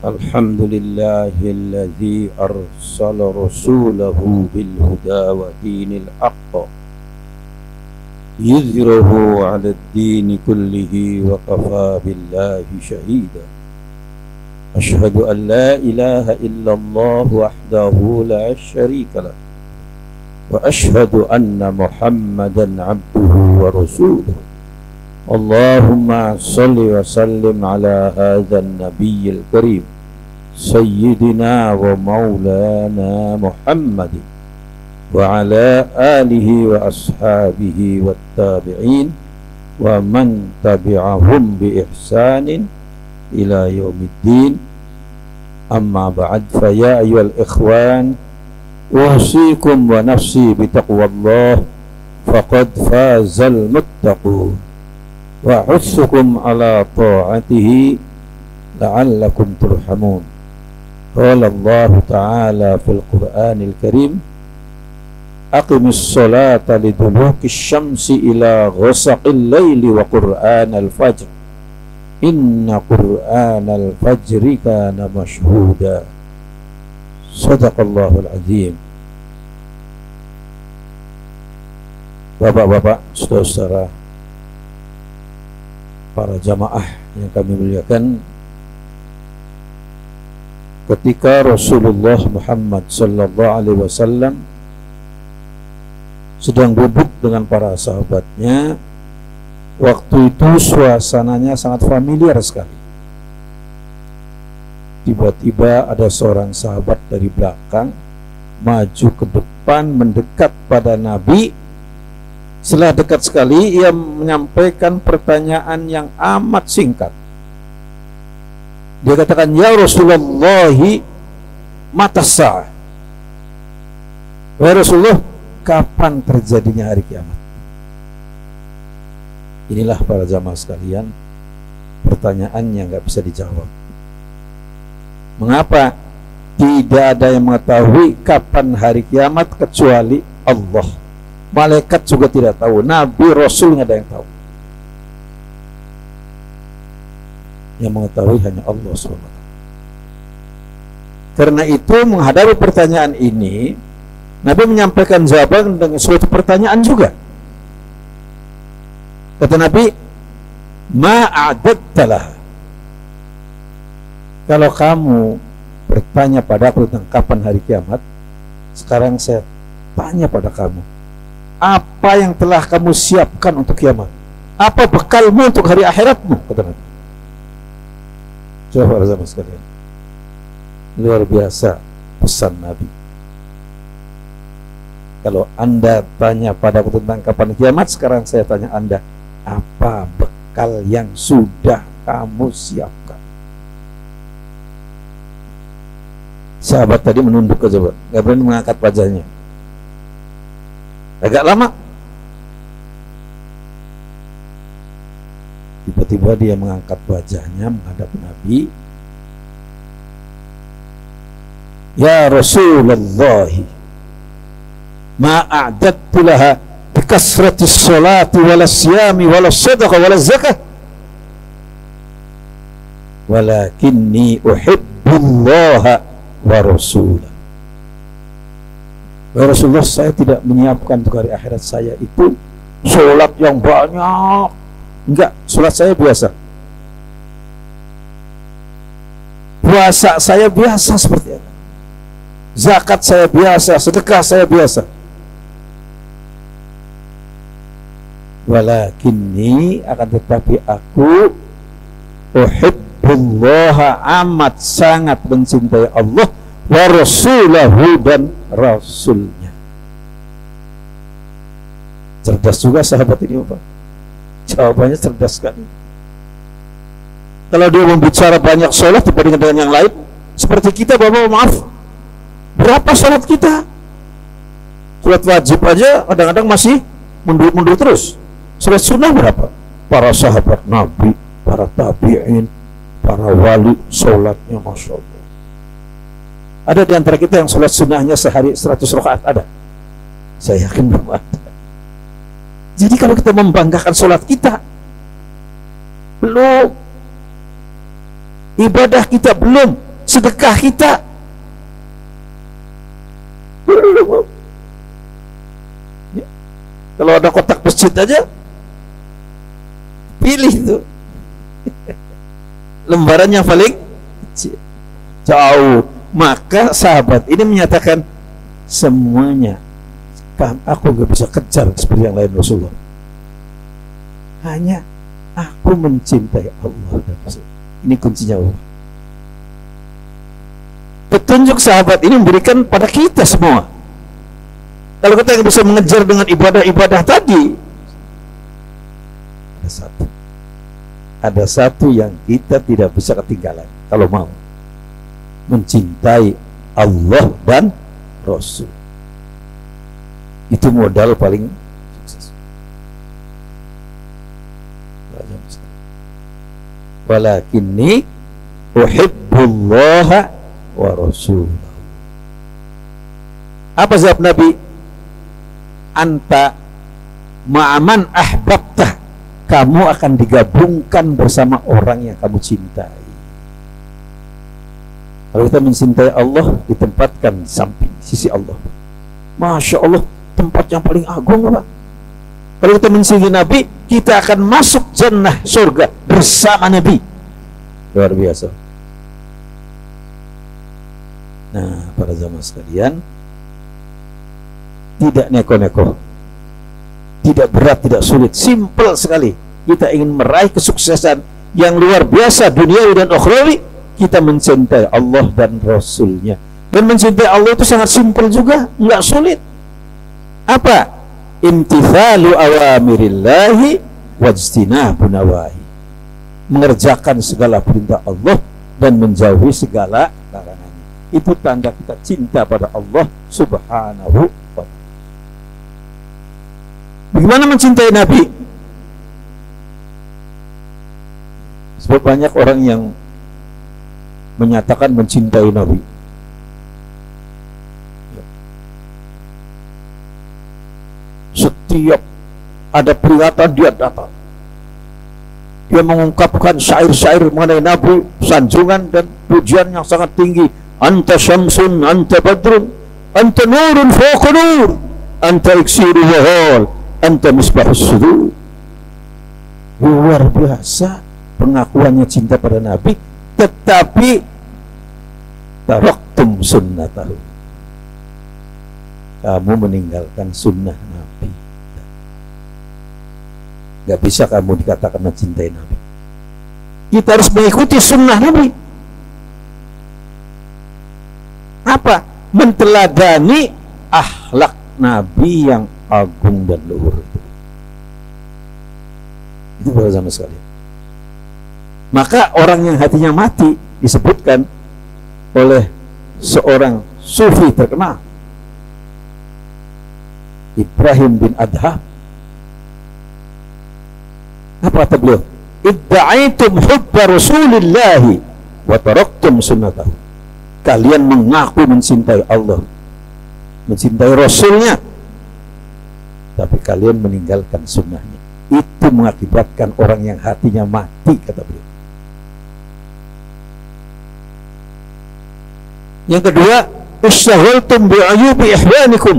الحمد لله الذي أرسل رسوله بالهدى ودين الحق يظهره على الدين كله وكفى بالله شهيدا. أشهد أن لا إله إلا الله وحده لا شريك له وأشهد أن محمدا عبده ورسوله. اللهم صل وسلم على هذا النبي الكريم سيدنا ومولانا محمد وعلى آله وأصحابه والتابعين ومن تبعهم بإحسان إلى يوم الدين. أما بعد، فيا أيها الإخوان، أوصيكم ونفسي بتقوى الله فقد فاز المتقون، وأحثكم على طاعته لعلكم ترحمون. قال الله تعالى في القرآن الكريم: أقم الصلاة لدلوك الشمس إلى غسق الليل وقرآن الفجر إن قرآن الفجر كان مشهودا. صدق الله العظيم. Bapak-bapak, saudara-saudara, para jamaah yang kami muliakan, ketika Rasulullah Muhammad sallallahu alaihi wasallam sedang duduk dengan para sahabatnya, waktu itu suasananya sangat familiar sekali. Tiba-tiba ada seorang sahabat dari belakang maju ke depan mendekat pada Nabi. Setelah dekat sekali, ia menyampaikan pertanyaan yang amat singkat. Dia katakan, "Ya Rasulullah, mata sa'ah?" Wahai Rasulullah, kapan terjadinya hari kiamat? Inilah para jamaah sekalian, pertanyaan yang nggak bisa dijawab. Mengapa? Tidak ada yang mengetahui kapan hari kiamat kecuali Allah. Malaikat juga tidak tahu, Nabi, Rasul nggak ada yang tahu. Yang mengetahui hanya Allah SWT. Karena itu, menghadapi pertanyaan ini, Nabi menyampaikan jawaban dengan suatu pertanyaan juga. Kata Nabi, ma'adattalah. Kalau kamu bertanya padaku tentang kapan hari kiamat, sekarang saya tanya pada kamu, apa yang telah kamu siapkan untuk kiamat? Apa bekalmu untuk hari akhiratmu? Kata Nabi. Coba para sekalian, luar biasa pesan Nabi. Kalau Anda tanya padaku tentang kapan kiamat, sekarang saya tanya Anda, apa bekal yang sudah kamu siapkan? Sahabat tadi menunduk ke jawab, nggak berani mengangkat wajahnya. Agak lama, tiba-tiba dia mengangkat wajahnya menghadap Nabi. Ya Rasulullah, ma'a'adadtu laha bikasratis salati wala siyami wala sadaqah wala zakah walakinni uhibbullaha wa rasulah. Ya Rasulullah, saya tidak menyiapkan untuk hari akhirat saya itu sholat yang banyak. Enggak, sholat saya biasa. Puasa saya biasa seperti itu. Zakat saya biasa, sedekah saya biasa. Walakinni, akan tetapi aku uhibbullaha, amat sangat mencintai Allah, wa rasulahu, dan Rasulnya. Cerdas juga sahabat ini, Bapak. Jawabannya cerdas sekali. Kalau dia membicara banyak sholat dibandingkan dengan yang lain, seperti kita, Bapak, maaf, berapa sholat kita? Sholat wajib aja kadang-kadang masih mundur-mundur terus. Sholat sunnah berapa? Para sahabat Nabi, para tabi'in, para wali, sholatnya Masya Allah. Ada di antara kita yang sholat sunnahnya sehari 100 rakaat? Ada? Saya yakin belum ada. Jadi kalau kita membanggakan sholat kita, belum. Ibadah kita belum. sedekah kita. Ya. Kalau ada kotak masjid aja, pilih tuh lembaran yang paling jauh. Maka sahabat ini menyatakan, semuanya aku gak bisa kejar seperti yang lain Rasulullah. Hanya aku mencintai Allah dan Rasul. Ini kuncinya Allah. Petunjuk sahabat ini memberikan pada kita semua. Kalau kita yang bisa mengejar dengan ibadah-ibadah tadi, ada satu yang kita tidak bisa ketinggalan kalau mau mencintai Allah dan Rasul. Itu modal paling sukses. Walakinni uhibbullaha wa rasulahu. Apa jawab Nabi? Anta ma'aman ahbabtah, kamu akan digabungkan bersama orang yang kamu cintai. Kalau kita mencintai Allah, ditempatkan di samping sisi Allah. Masya Allah, tempat yang paling agung apa? Kalau kita mencintai Nabi, kita akan masuk jannah surga bersama Nabi. Luar biasa. Nah, para jamaah sekalian, tidak neko-neko, tidak berat, tidak sulit, simpel sekali. Kita ingin meraih kesuksesan yang luar biasa duniawi dan ukhrawi, kita mencintai Allah dan Rasulnya. Dan mencintai Allah itu sangat simpel juga, nggak sulit. Apa? Imtithalu awamirillahi wajtinabu nawahi, mengerjakan segala perintah Allah dan menjauhi segala larangannya. Itu tanda kita cinta pada Allah subhanahu wa ta'ala. Bagaimana mencintai Nabi? Sebab banyak orang yang menyatakan mencintai Nabi. Setiap ada peringatan dia datang. Dia mengungkapkan syair-syair mengenai Nabi, sanjungan dan pujian yang sangat tinggi. Anta syamsun, anta badrun, anta nurun fawqa nur, anta iksiru wahal, anta misbahus sudur. Luar biasa pengakuannya cinta pada Nabi, tetapi taraktum sunnatahu, kamu meninggalkan sunnah Nabi. Gak bisa kamu dikatakan mencintai Nabi. Kita harus mengikuti sunnah Nabi. Apa? Menteladani akhlak Nabi yang agung dan luhur itu. Itu bersama sekali. Maka orang yang hatinya mati disebutkan oleh seorang sufi terkenal, Ibrahim bin Adham. Apa kata beliau? Idda'aitum hubba Rasulillahi wa taraktum sunnatahu. Kalian mengaku mencintai Allah, mencintai Rasulnya, tapi kalian meninggalkan sunnahnya. Itu mengakibatkan orang yang hatinya mati, kata beliau. Yang kedua, istaghaltum bi'ayubi ihwanikum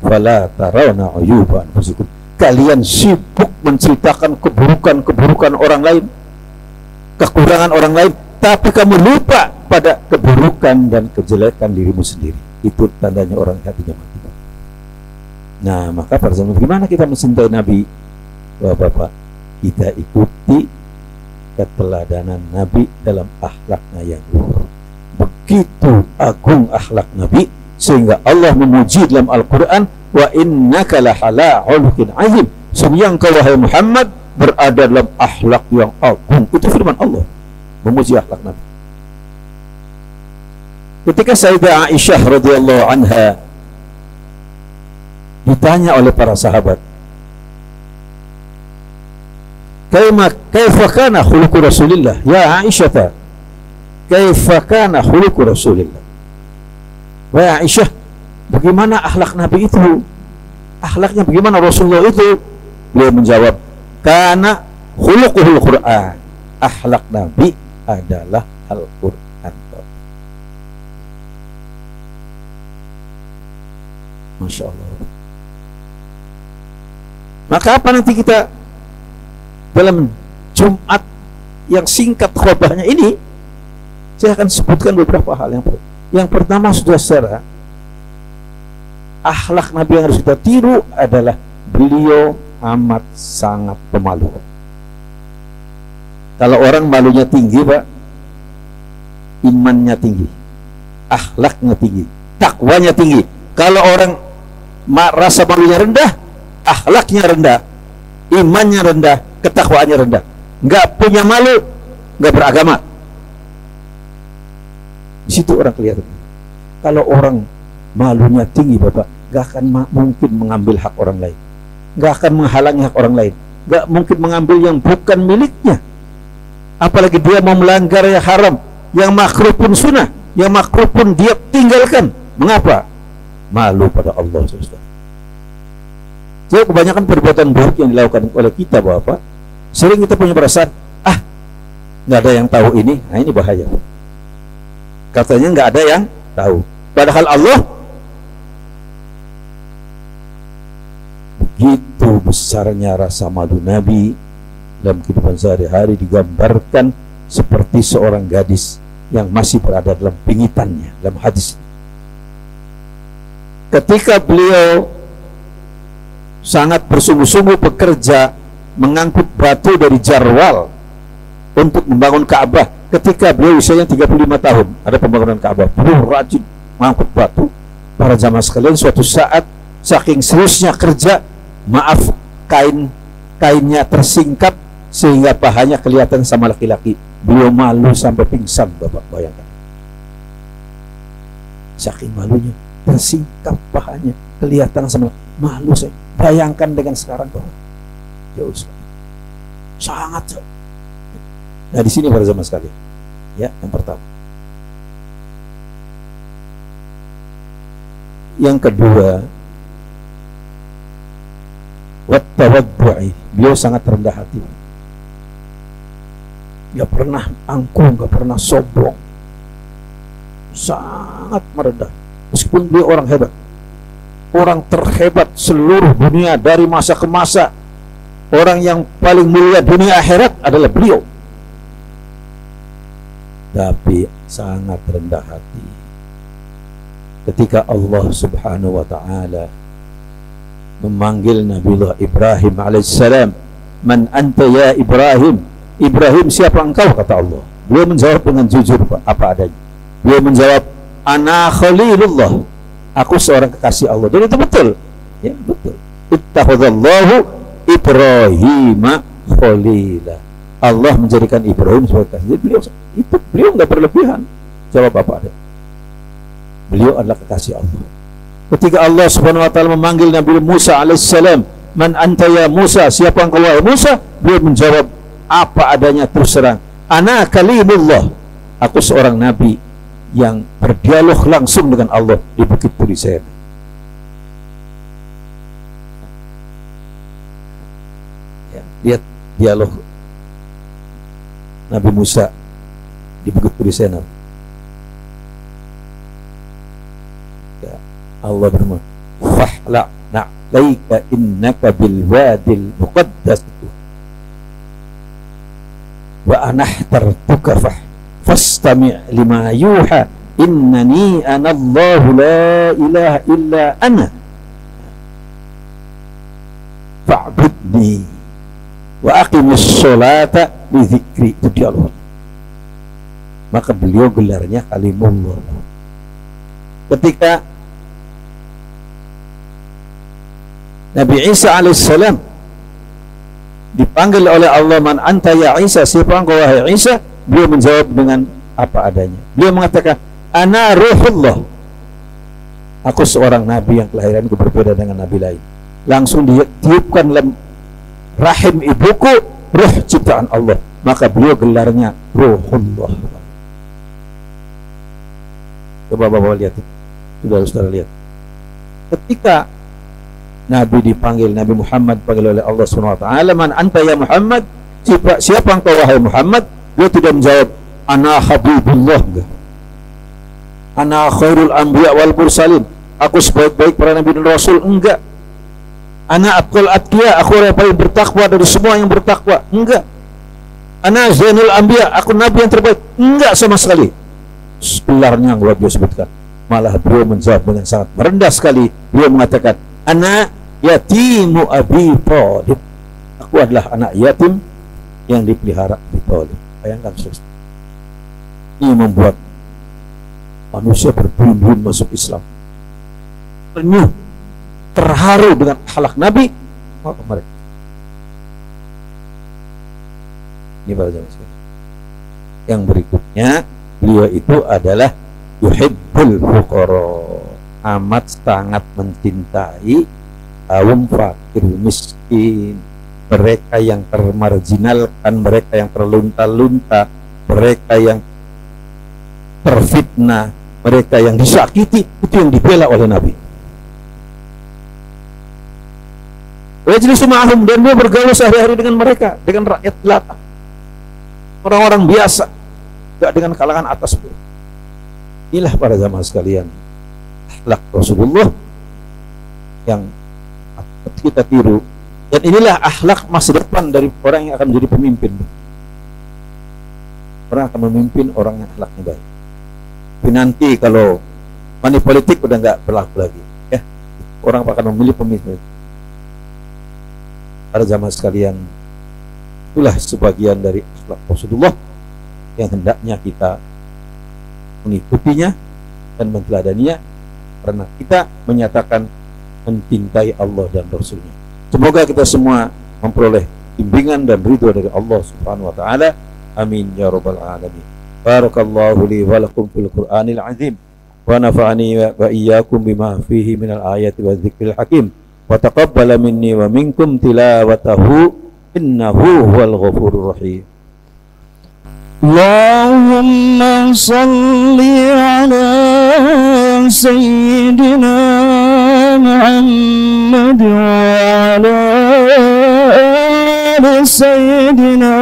fala tarawna ayuba anfusikum. Kalian sibuk menceritakan keburukan-keburukan orang lain, kekurangan orang lain, tapi kamu lupa pada keburukan dan kejelekan dirimu sendiri. Itu tandanya orang hatinya mati. Nah, maka pada zaman gimana kita mencintai Nabi? Bapak-bapak, kita ikuti keteladanan Nabi dalam akhlaknya yang luhur. Begitu agung akhlak Nabi sehingga Allah memuji dalam Al-Quran, wa innaka lahala khuluqin azim, sungguh engkau wahai Muhammad berada dalam akhlak yang agung. Itu firman Allah memuji akhlak Nabi. Ketika Sayyidah Aisyah radhiyallahu anha ditanya oleh para sahabat, kaifa kana khuluqu Rasulillah ya Aisyah, kaifa kana khuluqu Rasulillah, wahai Aisyah, bagaimana akhlak Nabi itu? Akhlaknya bagaimana Rasulullah itu? Beliau menjawab, kana khuluquhul Quran, akhlak Nabi adalah Al-Quran. Masya Allah. Maka apa nanti kita dalam Jumat yang singkat khotbahnya ini, saya akan sebutkan beberapa hal. Yang pertama, sudah secara akhlak Nabi yang harus kita tiru adalah beliau amat sangat pemalu. Kalau orang malunya tinggi, Pak, imannya tinggi, akhlaknya tinggi, takwanya tinggi. Kalau orang rasa malunya rendah, akhlaknya rendah, imannya rendah, ketakwaannya rendah, nggak punya malu, nggak beragama. Di situ orang kelihatan. Kalau orang malunya tinggi, Bapak, nggak akan mungkin mengambil hak orang lain, nggak akan menghalangi hak orang lain, nggak mungkin mengambil yang bukan miliknya. Apalagi dia mau melanggar yang haram, yang makruh pun sunnah, yang makruh pun dia tinggalkan. Mengapa? Malu pada Allah, saudara. Jadi kebanyakan perbuatan buruk yang dilakukan oleh kita, Bapak, sering kita punya perasaan, nggak ada yang tahu ini. Nah, ini bahaya. Katanya nggak ada yang tahu, padahal Allah begitu besarnya rasa malu Nabi dalam kehidupan sehari-hari digambarkan seperti seorang gadis yang masih berada dalam pingitannya dalam hadis. Ketika beliau sangat bersungguh-sungguh bekerja mengangkut batu dari Jarwal untuk membangun Ka'bah, ketika beliau usianya 35 tahun, ada pembangunan Ka'bah, beliau rajin mengangkut batu. Para jamaah sekalian, suatu saat saking seriusnya kerja, maaf, kainnya tersingkap sehingga pahanya kelihatan sama laki-laki. Beliau malu sampai pingsan, Bapak, bayangkan. Saking malunya, tersingkap pahanya, kelihatan sama, malu saya. Bayangkan dengan sekarang, Bapak, jauh sekali, sangat jauh. Nah, di sini para jamaah sekalian, ya, yang pertama. Yang kedua, wattawaddu'i, beliau sangat rendah hati. Gak pernah angkuh, gak pernah sombong, sangat merendah. Meskipun beliau orang hebat, orang terhebat seluruh dunia dari masa ke masa, orang yang paling mulia dunia akhirat adalah beliau, tapi sangat rendah hati. Ketika Allah Subhanahu wa ta'ala memanggil Nabiullah Ibrahim alaihissalam, "Man anta ya Ibrahim?" Ibrahim, siapa engkau? Kata Allah. Beliau menjawab dengan jujur, Pak, apa adanya. Beliau menjawab, "Ana Khalilullah." Aku seorang kekasih Allah. Dan itu betul. Ya, betul. Ittakhadallahu Ibrahim Khalila. Allah menjadikan Ibrahim sebagai kekasih. Beliau nggak berlebihan. Jawab apa ada. Beliau adalah kekasih Allah. Ketika Allah Subhanahu wa ta'ala memanggil Nabi Musa alaihissalam, "Man anta ya Musa?" Siapa engkau wahai Musa? Beliau menjawab apa adanya, terus terang, "Ana kalimullah." Aku seorang nabi yang berdialog langsung dengan Allah di Bukit Turi Saina. Ya, lihat dialog Nabi Musa di Bukit Turi Saina. Ya, Allah berfirman, "Fahla na'laika innaka bil wadil muqaddas wa anahtartuka fastami' lima yuha innani ana Allahu la ilaha illa ana fa'budni wa aqimis sholata li dzikri." Itu dialog. Maka beliau gelarnya kalimullah. Ketika Nabi Isa alaihissalam dipanggil oleh Allah, "Man anta ya Isa?" Siapa engkau wahai Isa? Beliau menjawab dengan apa adanya. Beliau mengatakan, "Ana ruhullah." Aku seorang nabi yang kelahiranku berbeda dengan nabi lain. Langsung ditiupkan dalam rahim ibuku ruh ciptaan Allah. Maka beliau gelarnya Ruhullah. Coba Bapak lihat, saudara lihat. Ketika Nabi dipanggil, Nabi Muhammad dipanggil oleh Allah SWT, "Man anta ya Muhammad?" Siapa engkau wahai Muhammad? Dia tidak menjawab, "Ana habibullah." Enggak. "Ana khairul anbiya wal mursalin." aku sebaik-baik para nabi dan rasul, enggak. Ana atqal atqiya, aku orang yang paling bertakwa dari semua yang bertakwa, enggak. Ana zainul anbiya, aku nabi yang terbaik, enggak sama sekali. Gelarnya yang luar biasa sebutkan. Malah beliau menjawab dengan sangat merendah sekali. Beliau mengatakan, ana yatimu Abi Thalib, aku adalah anak yatim yang dipelihara Abi Thalib. Bayangkan, ini membuat manusia berbun-bun masuk Islam, ternyuh, terharu dengan akhlak Nabi. Maka mereka ini para jamaah sekalian. Yang berikutnya, beliau itu adalah yuhibbul fuqara, amat sangat mencintai kaum fakir miskin, mereka yang termarginalkan, mereka yang terlunta-lunta, mereka yang terfitnah, mereka yang disakiti, itu yang dibela oleh Nabi. Wajlisu ma'ahum, dan dia bergaul sehari-hari dengan mereka, dengan rakyat jelata, orang-orang biasa, tidak dengan kalangan atas pun. Inilah para jamaah sekalian, akhlak Rasulullah yang kita tiru, dan inilah akhlak masa depan dari orang yang akan menjadi pemimpin. Orang akan memimpin orang yang akhlaknya baik. Tapi nanti kalau money politik udah nggak berlaku lagi, ya, orang akan memilih pemimpin. Para jamaah sekalian, itulah sebagian dari akhlak Rasulullah yang hendaknya kita mengikutinya dan menteladaninya, karena kita menyatakan mencintai Allah dan Rasulnya. Semoga kita semua memperoleh bimbingan dan ridho dari Allah Subhanahu wa Ta'ala. Amin ya rabbal alamin. Barakallahu li wa lakum fil Qur'anil azim, wa nafa'ani wa iyyakum bima fihi minal ayati wa dzikril hakim, wa taqabbala minni wa minkum tilawatahu, innahu huwal ghafurur rahim. Allahumma salli ala sayyidina Muhammad wa ala ali sayyidina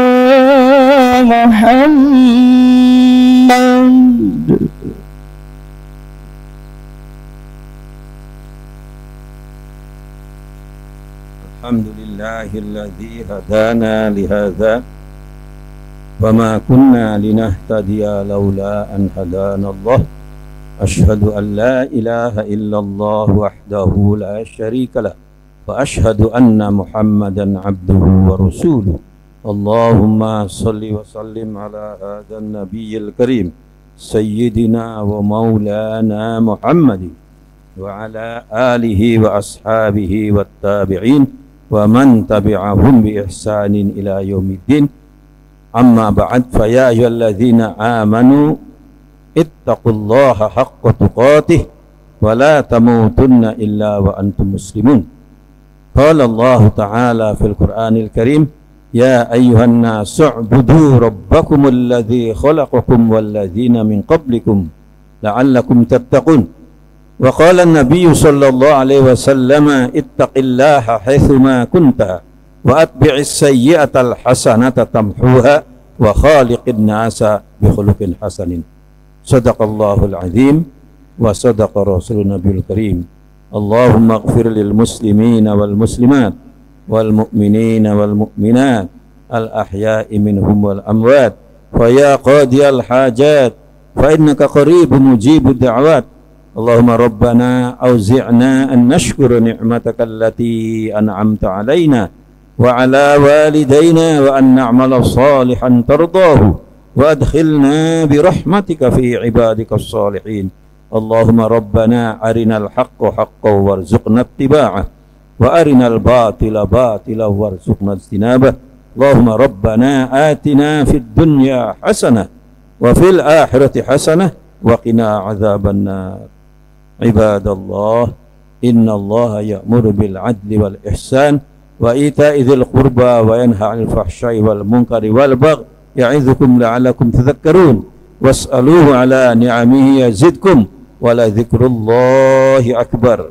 Muhammad. Alhamdulillahilladzi hadana lihadza wa ma kunna linahtadiya laula an hadana Allah. Asyhadu an la ilaha illallah wahdahu la syarika lah, wa asyhadu anna Muhammadan abduhu wa rasuluh. Allahumma salli wa sallim ala hadzal nabiyil karim sayyidina wa maulana Muhammadin wa ala alihi wa ashabihi wat tabi'in wa man tabi'ahum bi ihsanin ila yaumiddin. Amma ba'd, fa ya ayyuhalladzina amanu ittaqullaha haqqa tuqatih wa la tamutunna illa wa antum muslimun. Qala Allah Ta'ala fil Qur'anil Karim, ya ayyuhan nasu u'budu rabbakumul ladzi khalaqakum wal ladzina min qablikum la'allakum tattaqun. Wa qala an-nabiy sallallahu alaihi wasallam, ittaqillaha haitsuma kunta wa atbi'is sayyi'atal hasanata tamhuha wa khaliqin nasa bi khuluqin hasanin. Sadaqallahul azim wa sadaqa rasulun nabiyul karim. Allahumma ighfir lil muslimina wal muslimat wal mu'minina wal mu'minat al ahya'i minhum wal amwat, fa ya qadiyal hajat fa innaka qaribun mujibud da'wat. Allahumma rabbana auzi'na an nashkura ni'mataka allati an'amta alaina wa ala walidayna wa an na'mala salihan tardahu wa adkhilna bi rahmatika fi ibadika as-salihin. Allahumma rabbana arinal haqqa haqqan warzuqna ittiba'ah wa arinal batila batila warzuqna ijtinabah. Allahumma rabbana atina fid dunya hasanah wa fil akhirati hasanah wa qina adzaban nar. Ibadallah, innallaha ya'muru bil adli wal ihsan wa ita'i dzil qurba wa yanha 'anil fahsya'i wal munkari wal baghi ya'idzukum la'allakum tadhakkarun. Was'aluhu 'ala ni'amihi yazidkum wa la dzikrullahi akbar.